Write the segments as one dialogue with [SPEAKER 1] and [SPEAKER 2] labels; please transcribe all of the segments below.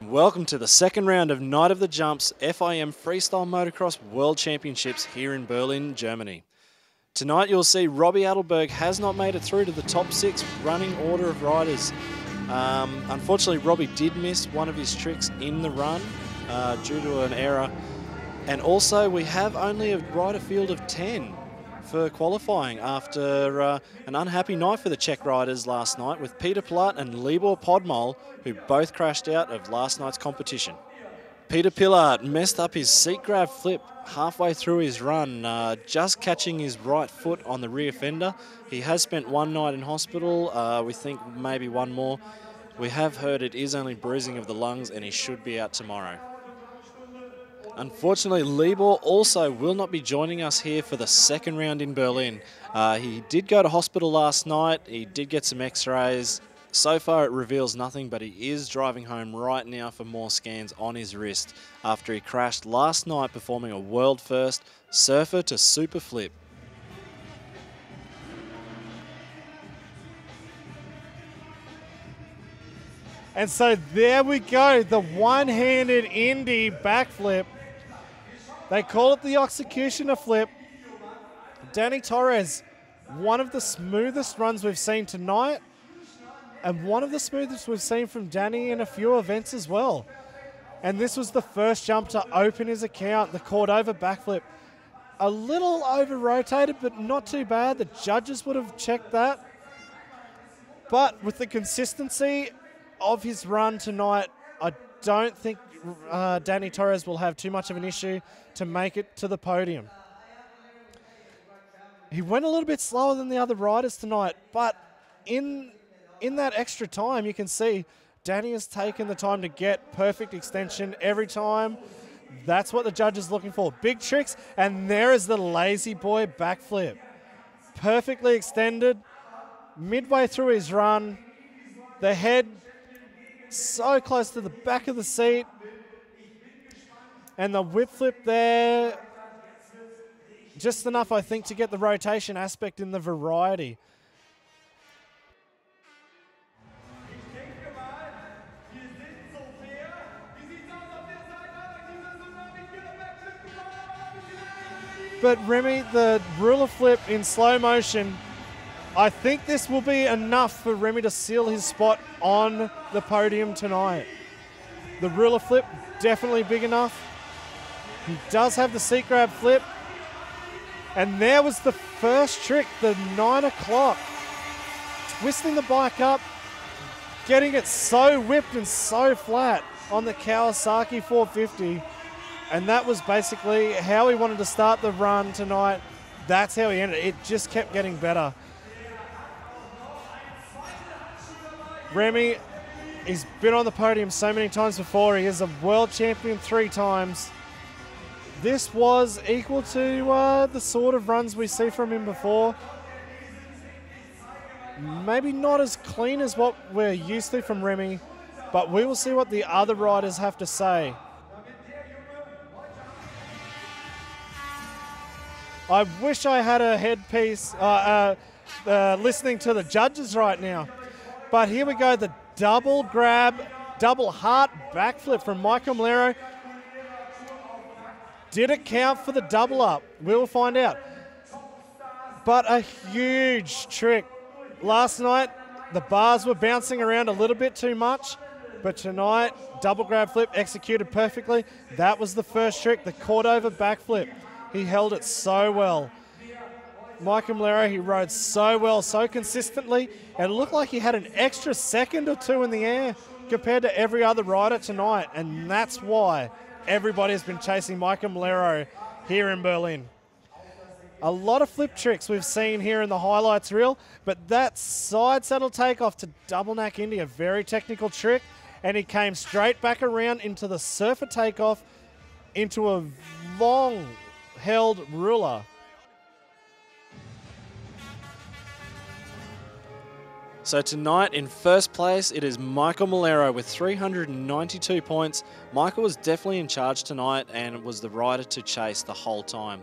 [SPEAKER 1] Welcome to the second round of Night of the Jumps FIM Freestyle Motocross World Championships here in Berlin, Germany. Tonight you'll see Robbie Adelberg has not made it through to the top 6 running order of riders. Unfortunately, Robbie did miss one of his tricks in the run due to an error. And also we have only a rider field of 10 for qualifying after an unhappy night for the Czech riders last night with Peter Pilat and Libor Podmol, who both crashed out of last night's competition. Peter Pilat messed up his seat grab flip halfway through his run, just catching his right foot on the rear fender. He has spent one night in hospital, we think maybe one more. We have heard it is only bruising of the lungs and he should be out tomorrow. Unfortunately, Libor also will not be joining us here for the second round in Berlin. He did go to hospital last night. He did get some x-rays. So far it reveals nothing, but he is driving home right now for more scans on his wrist after he crashed last night performing a world first surfer to super flip.
[SPEAKER 2] And so there we go, the one-handed Indy backflip. They call it the executioner flip. Dany Torres, one of the smoothest runs we've seen tonight, and one of the smoothest we've seen from Dany in a few events as well. And this was the first jump to open his account, the Cordova backflip. A little over-rotated, but not too bad. The judges would have checked that. But with the consistency of his run tonight, I don't think Dany Torres will have too much of an issue to make it to the podium. He went a little bit slower than the other riders tonight, but in that extra time, you can see Dany has taken the time to get perfect extension every time. That's what the judge is looking for. Big tricks, and there is the lazy boy backflip. Perfectly extended, midway through his run, the head so close to the back of the seat, and the whip flip there, just enough, I think, to get the rotation aspect in the variety. But Remy, the ruler flip in slow motion, I think this will be enough for Remy to seal his spot on the podium tonight. The ruler flip, definitely big enough. He does have the seat grab flip. And there was the first trick, the 9 o'clock. Twisting the bike up, getting it so whipped and so flat on the Kawasaki 450. And that was basically how he wanted to start the run tonight. That's how he ended it. It just kept getting better. Remy, he's been on the podium so many times before. He is a world champion 3 times. This was equal to the sort of runs we see from him before. Maybe not as clean as what we're used to from Remy, but we will see what the other riders have to say. I wish I had a headpiece listening to the judges right now. But here we go, the double grab, double heart backflip from Maikel Melero. Did it count for the double up? We'll find out. But a huge trick. Last night, the bars were bouncing around a little bit too much, but tonight, double grab flip executed perfectly. That was the first trick, the Cordova backflip. He held it so well. Maikel Melero, he rode so well, so consistently. It looked like he had an extra second or two in the air compared to every other rider tonight, and that's why everybody has been chasing Maikel Melero here in Berlin. A lot of flip tricks we've seen here in the highlights reel, but that side saddle takeoff to double knack Indy, a very technical trick, and he came straight back around into the surfer takeoff into a long held ruler.
[SPEAKER 1] So tonight in first place, it is Maikel Melero with 392 points. Maikel was definitely in charge tonight and was the rider to chase the whole time.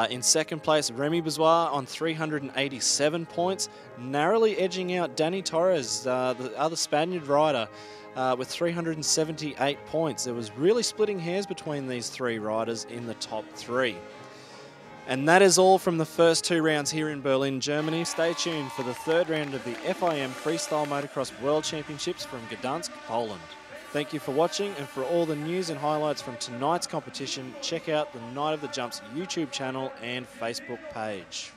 [SPEAKER 1] In second place, Remy Bizouard on 387 points, narrowly edging out Dany Torres, the other Spaniard rider. with 378 points. There was really splitting hairs between these three riders in the top three. And that is all from the first two rounds here in Berlin, Germany. Stay tuned for the third round of the FIM Freestyle Motocross World Championships from Gdansk, Poland. Thank you for watching, and for all the news and highlights from tonight's competition, check out the Night of the Jumps YouTube channel and Facebook page.